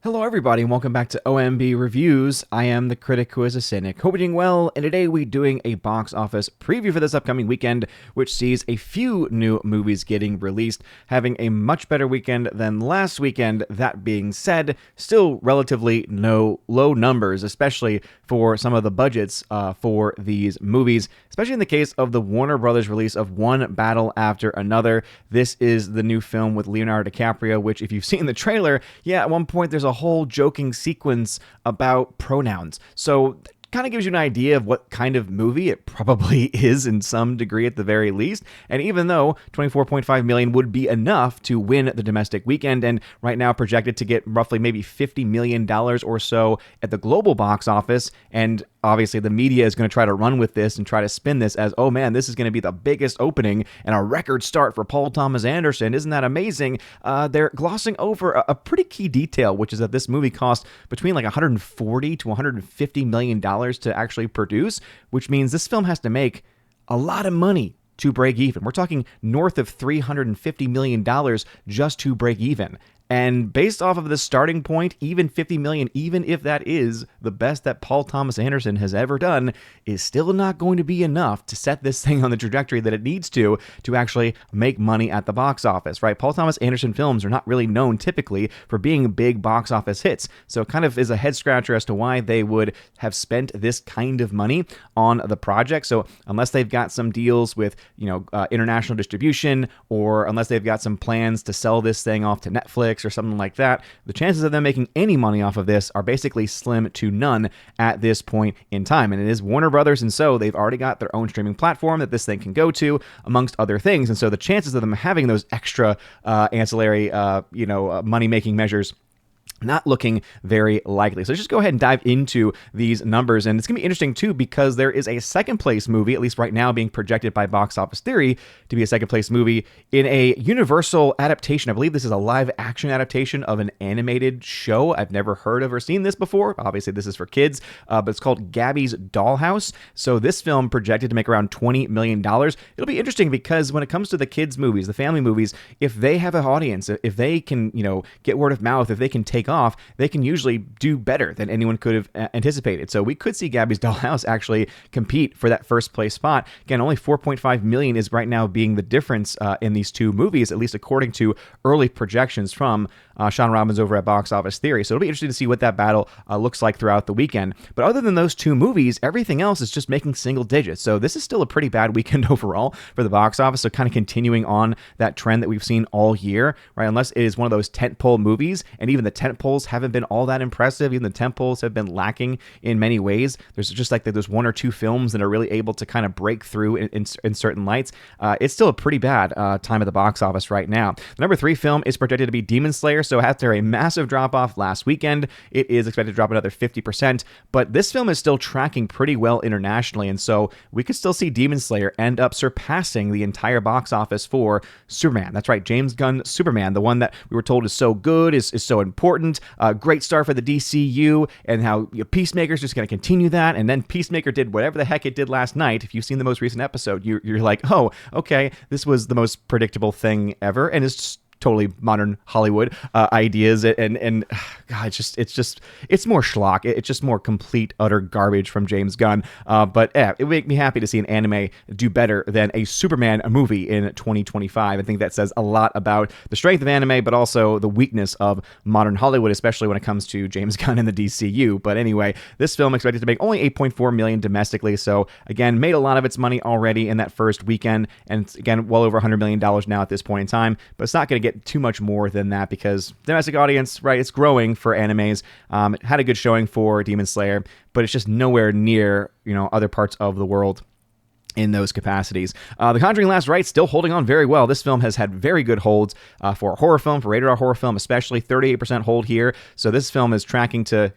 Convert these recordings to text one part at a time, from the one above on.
Hello, everybody, and welcome back to OMB Reviews. I am the critic who is a cynic. Hope you're doing well, and today we're doing a box office preview for this upcoming weekend, which sees a few new movies getting released, having a much better weekend than last weekend. That being said, still relatively low numbers, especially for some of the budgets for these movies, especially in the case of the Warner Brothers release of One Battle After Another. This is the new film with Leonardo DiCaprio, which, if you've seen the trailer, at one point there's a whole joking sequence about pronouns. So kind of gives you an idea of what kind of movie it probably is in some degree at the very least. And even though 24.5 million would be enough to win the domestic weekend, and right now projected to get roughly maybe $50 million or so at the global box office, and obviously the media is going to try to run with this and try to spin this as, oh man, this is going to be the biggest opening and a record start for Paul Thomas Anderson. Isn't that amazing? They're glossing over a pretty key detail, which is that this movie cost between like 140 to 150 million dollars to actually produce, which means this film has to make a lot of money to break even. We're talking north of $350 million just to break even. And based off of the starting point, even 50 million, even if that is the best that Paul Thomas Anderson has ever done, is still not going to be enough to set this thing on the trajectory that it needs to actually make money at the box office, right? Paul Thomas Anderson films are not really known typically for being big box office hits. So it kind of is a head scratcher as to why they would have spent this kind of money on the project. So unless they've got some deals with, international distribution, or unless they've got some plans to sell this thing off to Netflix or something like that, the chances of them making any money off of this are basically slim to none at this point in time. And it is Warner Brothers, and so they've already got their own streaming platform that this thing can go to, amongst other things. And so the chances of them having those extra ancillary, money-making measures not looking very likely. So let's just go ahead and dive into these numbers. And it's going to be interesting, too, because there is a second place movie, at least right now being projected by Box Office Theory to be a second place movie in a Universal adaptation. I believe this is a live action adaptation of an animated show. I've never heard of or seen this before. Obviously, this is for kids, but it's called Gabby's Dollhouse. So this film projected to make around $20 million. It'll be interesting because when it comes to the kids' movies, the family movies, if they have an audience, if they can, get word of mouth, if they can take off, they can usually do better than anyone could have anticipated. So we could see Gabby's Dollhouse actually compete for that first place spot. Again, only 4.5 million is right now being the difference in these two movies, at least according to early projections from Sean Robbins over at Box Office Theory. So it'll be interesting to see what that battle looks like throughout the weekend. But other than those two movies, everything else is just making single digits. So this is still a pretty bad weekend overall for the box office. So kind of continuing on that trend that we've seen all year, right? Unless it is one of those tentpole movies, and even the tentpoles haven't been all that impressive. Even the tentpoles have been lacking in many ways. There's just like there's one or two films that are really able to kind of break through in certain lights. It's still a pretty bad time at the box office right now. The number 3 film is projected to be Demon Slayer. So after a massive drop-off last weekend, it is expected to drop another 50%, but this film is still tracking pretty well internationally, and so we could still see Demon Slayer end up surpassing the entire box office for Superman. That's right, James Gunn Superman, the one that we were told is so good, is so important, great start for the DCU, and how Peacemaker's just going to continue that, and then Peacemaker did whatever the heck it did last night. If you've seen the most recent episode, you're like, oh, okay, this was the most predictable thing ever, and it's just totally modern Hollywood ideas, and God, it's more schlock. It's just more complete, utter garbage from James Gunn. But it would make me happy to see an anime do better than a Superman movie in 2025. I think that says a lot about the strength of anime, but also the weakness of modern Hollywood, especially when it comes to James Gunn and the DCU. But anyway, this film expected to make only 8.4 million domestically. So again, made a lot of its money already in that first weekend, and again, well over $100 million now at this point in time. But it's not going to get too much more than that because domestic audience, right, it's growing for animes. It had a good showing for Demon Slayer, but it's just nowhere near, other parts of the world in those capacities. The Conjuring Last Rites still holding on very well. This film has had very good holds for a horror film, for rated R horror film, especially 38% hold here. So this film is tracking to,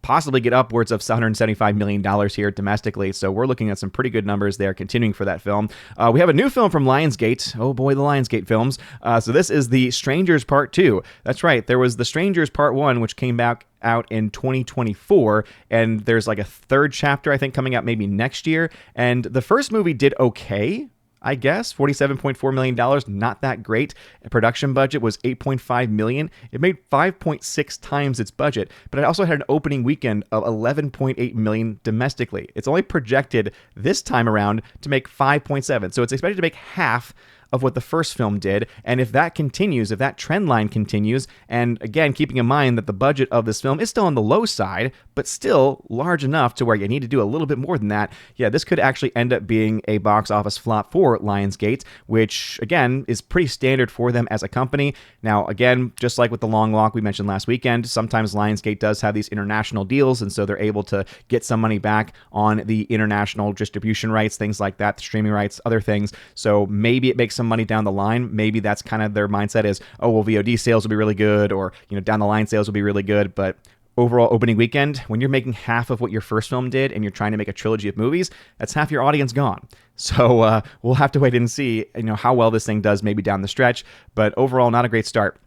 possibly get upwards of $175 million here domestically. So we're looking at some pretty good numbers there continuing for that film. We have a new film from Lionsgate. Oh boy, the Lionsgate films. So this is The Strangers Part 2. That's right. There was The Strangers Part 1, which came back out in 2024, and there's like a third chapter I think coming out maybe next year, and the first movie did okay. I guess. $47.4 million, not that great. Production budget was $8.5 million. It made 5.6 times its budget, but it also had an opening weekend of $11.8 million domestically. It's only projected this time around to make 5.7, so it's expected to make half of what the first film did. And if that continues, if that trend line continues, and again, keeping in mind that the budget of this film is still on the low side, but still large enough to where you need to do a little bit more than that, yeah, this could actually end up being a box office flop for Lionsgate, which again is pretty standard for them as a company. Now, again, just like with The Long Walk we mentioned last weekend, sometimes Lionsgate does have these international deals, and so they're able to get some money back on the international distribution rights, things like that, the streaming rights, other things. So maybe it makes some money down the line. Maybe that's kind of their mindset is, oh, well, VOD sales will be really good, or, down the line sales will be really good. But overall opening weekend, when you're making half of what your first film did and you're trying to make a trilogy of movies, that's half your audience gone. So we'll have to wait and see, how well this thing does maybe down the stretch. But overall, not a great start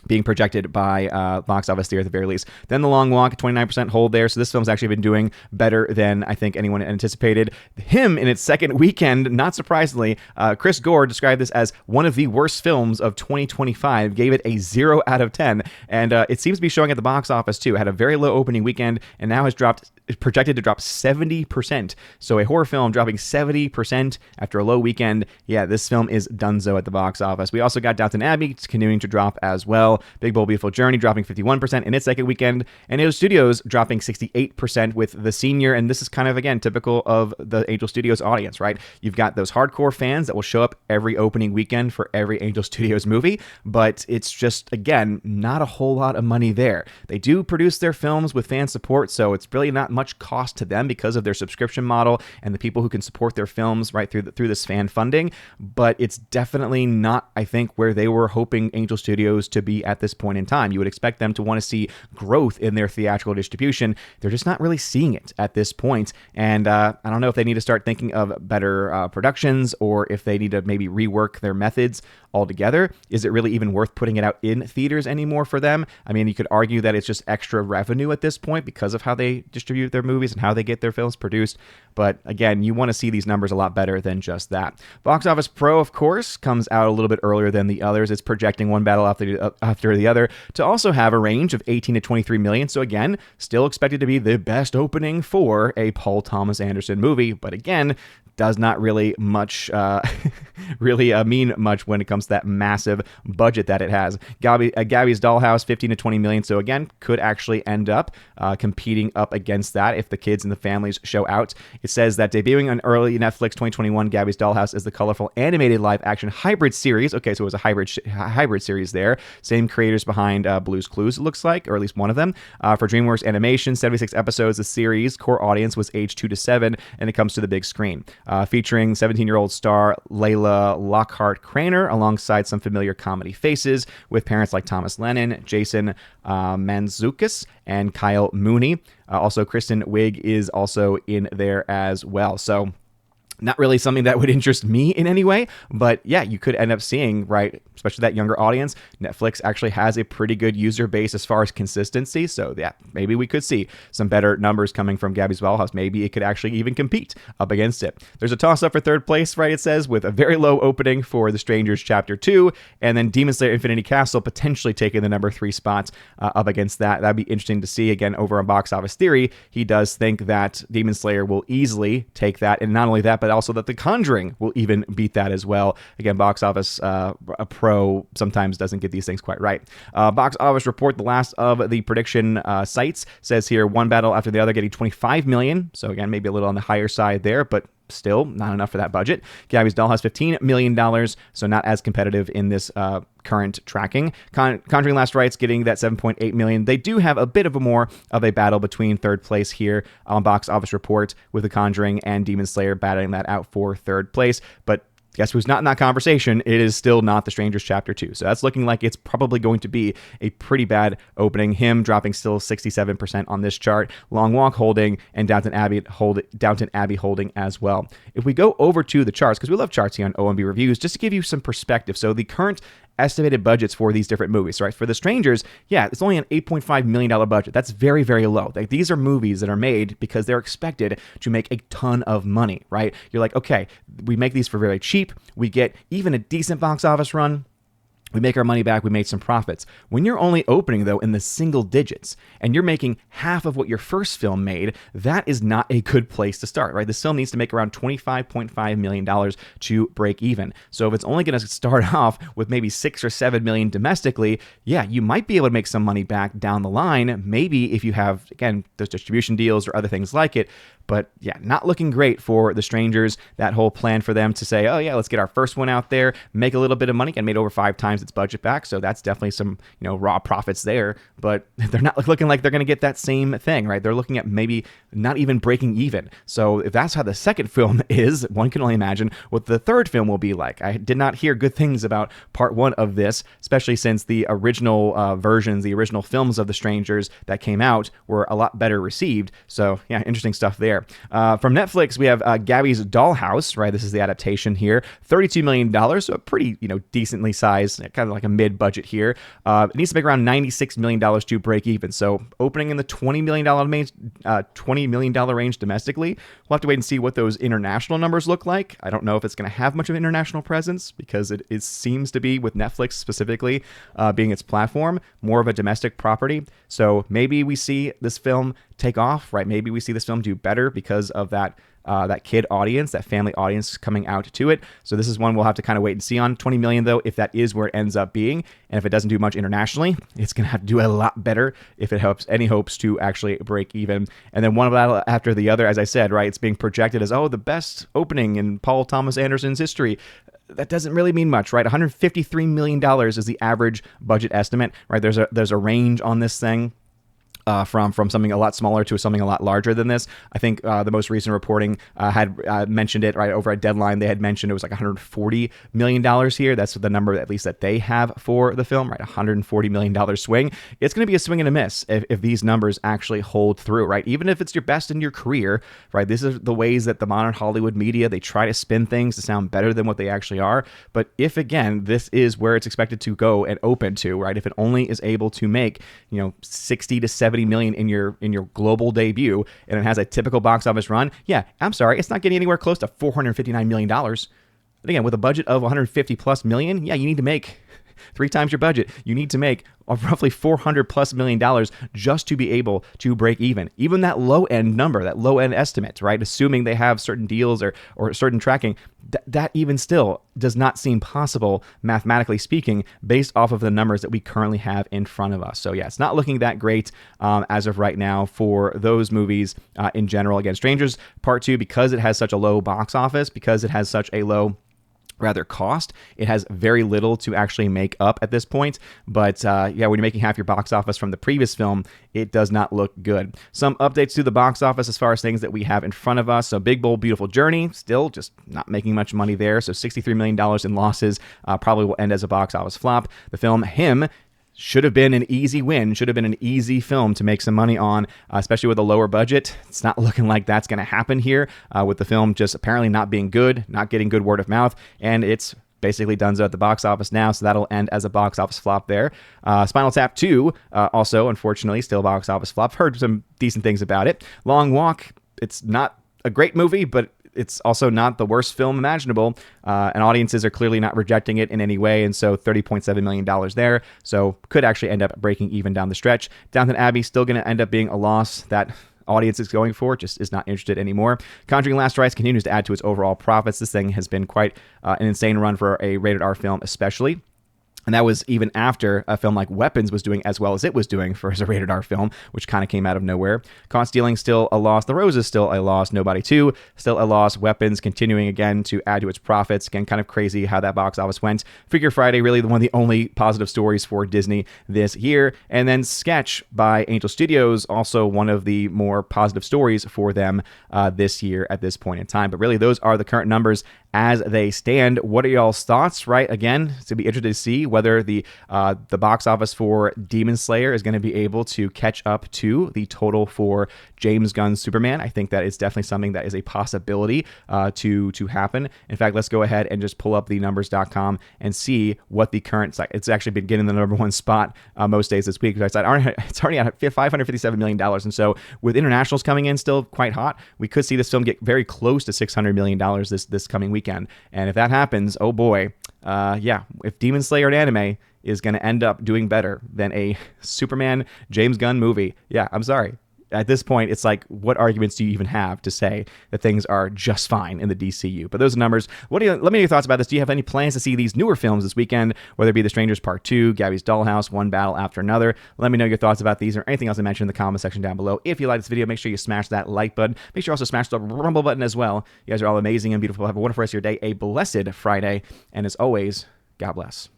being projected by Box Office Theory at the very least. Then The Long Walk, 29% hold there. So this film's actually been doing better than I think anyone anticipated. Him, in its second weekend, not surprisingly, Chris Gore described this as one of the worst films of 2025, gave it a 0 out of 10. And it seems to be showing at the box office too. It had a very low opening weekend and now is projected to drop 70%. So a horror film dropping 70% after a low weekend. Yeah, this film is donezo at the box office. We also got Downton Abbey continuing to drop as well. Big Bold Beautiful Journey dropping 51% in its second weekend, and Angel Studios dropping 68% with The Senior. And this is kind of, again, typical of the Angel Studios audience, right? You've got those hardcore fans that will show up every opening weekend for every Angel Studios movie, but it's just, again, not a whole lot of money there. They do produce their films with fan support, so it's really not much cost to them because of their subscription model and the people who can support their films right through this fan funding. But it's definitely not, I think, where they were hoping Angel Studios to be at this point in time. You would expect them to want to see growth in their theatrical distribution. They're just not really seeing it at this point. And I don't know if they need to start thinking of better productions, or if they need to maybe rework their methods altogether. Is it really even worth putting it out in theaters anymore for them? I mean, you could argue that it's just extra revenue at this point because of how they distribute their movies and how they get their films produced. But again, you want to see these numbers a lot better than just that. Box Office Pro, of course, comes out a little bit earlier than the others. It's projecting one battle after the other to also have a range of 18 to 23 million. So again, still expected to be the best opening for a Paul Thomas Anderson movie. But again, does not really much, mean much when it comes to that massive budget that it has. Gabby's Dollhouse, 15 to 20 million. So again, could actually end up competing up against that if the kids and the families show out. It says that debuting on early Netflix 2021, Gabby's Dollhouse is the colorful animated live-action hybrid series. Okay, so it was a hybrid series there. Same creators behind Blue's Clues, it looks like, or at least one of them. For DreamWorks Animation, 76 episodes. The series core audience was age 2 to 7, and it comes to the big screen. Featuring 17-year-old star Layla Lockhart Craner alongside some familiar comedy faces with parents like Thomas Lennon, Jason Mantzoukas, and Kyle Mooney. Also, Kristen Wiig is also in there as well. So not really something that would interest me in any way, but yeah, you could end up seeing, right, especially that younger audience, Netflix actually has a pretty good user base as far as consistency. So yeah, maybe we could see some better numbers coming from Gabby's Dollhouse. Maybe it could actually even compete up against it. There's a toss-up for third place, right, it says, with a very low opening for The Strangers Chapter 2, and then Demon Slayer Infinity Castle potentially taking the number 3 spot up against that. That'd be interesting to see. Again, over on Box Office Theory, he does think that Demon Slayer will easily take that, and not only that, but also that The Conjuring will even beat that as well. Again, Box Office Pro sometimes doesn't get these things quite right. Box Office Report, the last of the prediction sites, says here one battle after the other getting 25 million. So again, maybe a little on the higher side there, but still not enough for that budget. Gabby's Dollhouse, $15 million, so not as competitive in this current tracking. Conjuring Last Rites getting that 7.8 million. They do have a bit of a battle between third place here on Box Office Report, with The Conjuring and Demon Slayer battling that out for third place. But guess who's not in that conversation? It is still not The Strangers Chapter 2. So that's looking like it's probably going to be a pretty bad opening. Him dropping still 67% on this chart. Long Walk holding, and Downton Abbey holding as well. If we go over to the charts, because we love charts here on OMB Reviews, just to give you some perspective. So the current estimated budgets for these different movies, right? For The Strangers, yeah, it's only an $8.5 million budget. That's very, very low. Like, these are movies that are made because they're expected to make a ton of money, right? You're like, okay, we make these for very cheap. We get even a decent box office run. We make our money back, we made some profits. When you're only opening, though, in the single digits, and you're making half of what your first film made, that is not a good place to start, right? This film needs to make around $25.5 million to break even. So if it's only going to start off with maybe 6 or 7 million domestically, yeah, you might be able to make some money back down the line, maybe if you have, again, those distribution deals or other things like it. But yeah, not looking great for The Strangers. That whole plan for them to say, oh yeah, let's get our first one out there, make a little bit of money, and made over 5 times its budget back. So that's definitely some, raw profits there. But they're not looking like they're going to get that same thing, right? They're looking at maybe not even breaking even. So if that's how the second film is, one can only imagine what the third film will be like. I did not hear good things about part 1 of this, especially since the original versions, the original films of The Strangers that came out were a lot better received. So yeah, interesting stuff there. From Netflix, we have Gabby's Dollhouse, right? This is the adaptation here. $32 million, so a pretty, decently sized, kind of like a mid-budget here. It needs to make around $96 million to break even. So opening in the $20 million range domestically. We'll have to wait and see what those international numbers look like. I don't know if it's going to have much of an international presence because it seems to be, with Netflix specifically being its platform, more of a domestic property. So maybe we see this film take off, right? Maybe we see this film do better because of that kid audience, that family audience coming out to it. So this is one we'll have to kind of wait and see on. 20 million, though, if that is where it ends up being. And if it doesn't do much internationally, it's going to have to do a lot better if it helps any hopes to actually break even. And then one after the other, as I said, right, it's being projected as, the best opening in Paul Thomas Anderson's history. That doesn't really mean much, right? $153 million is the average budget estimate, right? There's a range on this thing. From something a lot smaller to something a lot larger than this. I think the most recent reporting had mentioned it, right, over at Deadline. They had mentioned it was like $140 million here. That's the number, at least, that they have for the film, right? $140 million swing. It's going to be a swing and a miss if these numbers actually hold through, right? Even if it's your best in your career, right? These are the ways that the modern Hollywood media, they try to spin things to sound better than what they actually are. But if, again, this is where it's expected to go and open to, right? If it only is able to make, 60 to 70 million in your global debut, and it has a typical box office run, yeah, I'm sorry, it's not getting anywhere close to $459 million. And again, with a budget of 150 plus million, yeah, you need to make 3 times your budget. You need to make roughly $400+ million just to be able to break even. Even that low end number, that low end estimate, right? Assuming they have certain deals or certain tracking, that even still does not seem possible, mathematically speaking, based off of the numbers that we currently have in front of us. So yeah, it's not looking that great as of right now for those movies in general. Again, Strangers Part 2, because it has such a low box office, because it has such a low cost, it has very little to actually make up at this point. But yeah, when you're making half your box office from the previous film, it does not look good. Some updates to the box office as far as things that we have in front of us. So Big Bold Beautiful Journey, still just not making much money there. So $63 million in losses, probably will end as a box office flop. The film Him should have been an easy win, should have been an easy film to make some money on, especially with a lower budget. It's not looking like that's going to happen here, with the film just apparently not being good, not getting good word of mouth, and it's basically done at the box office now, so that'll end as a box office flop there. Spinal Tap 2, also, unfortunately, still box office flop. Heard some decent things about it. Long Walk, it's not a great movie, but it's also not the worst film imaginable, and audiences are clearly not rejecting it in any way, and so $30.7 million there, so could actually end up breaking even down the stretch. Downton Abbey still going to end up being a loss that audience is going for, just is not interested anymore. Conjuring Last Rites continues to add to its overall profits. This thing has been quite an insane run for a rated R film especially. And that was even after a film like Weapons was doing as well as it was doing for as a rated R film, which kind of came out of nowhere. Caught Stealing, still a loss. The Rose is still a loss. Nobody 2, still a loss. Weapons continuing again to add to its profits. Again, kind of crazy how that box office went. Figure Friday, really one of the only positive stories for Disney this year. And then Sketch by Angel Studios, also one of the more positive stories for them this year at this point in time. But really, those are the current numbers as they stand. What are y'all's thoughts, right? Again, it's going to be interesting to see whether the box office for Demon Slayer is going to be able to catch up to the total for James Gunn's Superman. I think that is definitely something that is a possibility to happen. In fact, let's go ahead and just pull up the numbers.com and see what the current site. It's actually been getting the number one spot most days this week. It's already at $557 million. And so with internationals coming in still quite hot, we could see this film get very close to $600 million this coming weekend. And if that happens, oh boy, if Demon Slayer and anime is going to end up doing better than a Superman James Gunn movie, I'm sorry. At this point, it's like, what arguments do you even have to say that things are just fine in the DCU? But those are numbers. Let me know your thoughts about this. Do you have any plans to see these newer films this weekend, whether it be The Strangers Part 2, Gabby's Dollhouse, One Battle After Another? Let me know your thoughts about these or anything else I mentioned in the comment section down below. If you like this video, make sure you smash that like button. Make sure you also smash the rumble button as well. You guys are all amazing and beautiful. Have a wonderful rest of your day, a blessed Friday, and as always, God bless.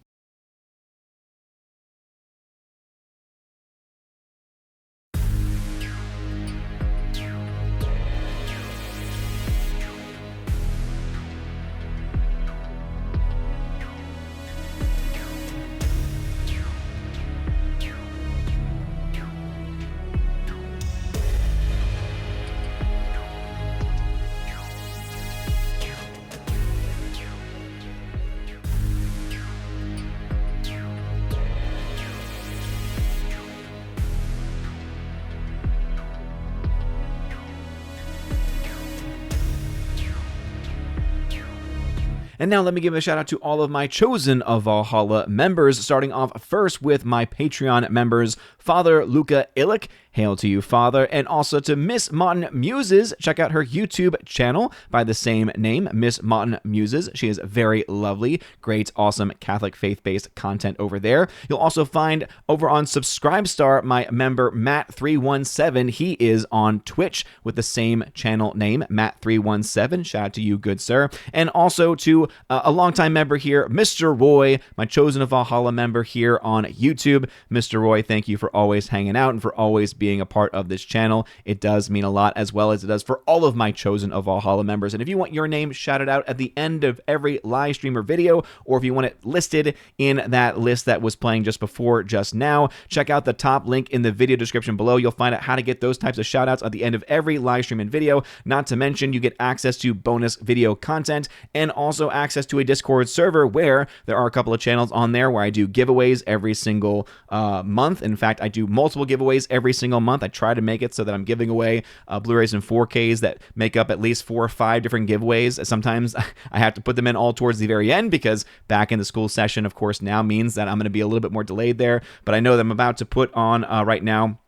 And now let me give a shout out to all of my Chosen of Valhalla members, starting off first with my Patreon members, Father Luca Illick, hail to you, Father, and also to Miss Mountain Muses. Check out her YouTube channel by the same name, Miss Mountain Muses. She is very lovely, great, awesome Catholic faith-based content over there. You'll also find over on Subscribestar my member Matt317. He is on Twitch with the same channel name, Matt317. Shout out to you, good sir. And also to a longtime member here, Mr. Roy, my Chosen of Valhalla member here on YouTube. Mr. Roy, thank you for always hanging out and for always being a part of this channel. It does mean a lot, as well as it does for all of my Chosen of Valhalla members. And if you want your name shouted out at the end of every live stream or video, or if you want it listed in that list that was playing just before, just now, check out the top link in the video description below. You'll find out how to get those types of shout outs at the end of every live stream and video. Not to mention, you get access to bonus video content and also access to a Discord server where there are a couple of channels on there where I do giveaways every single month. In fact, I do multiple giveaways every single month. I try to make it so that I'm giving away Blu-rays and 4Ks that make up at least 4 or 5 different giveaways. Sometimes I have to put them in all towards the very end because back in the school session, of course, now means that I'm going to be a little bit more delayed there. But I know that I'm about to put on right now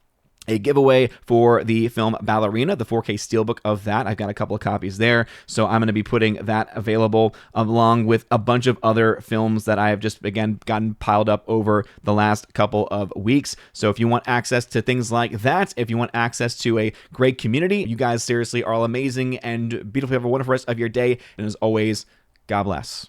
a giveaway for the film Ballerina, the 4K steelbook of that. I've got a couple of copies there, so I'm going to be putting that available along with a bunch of other films that I have just, again, gotten piled up over the last couple of weeks. So if you want access to things like that, if you want access to a great community, you guys seriously are all amazing and beautiful. Have a wonderful rest of your day, and as always, God bless.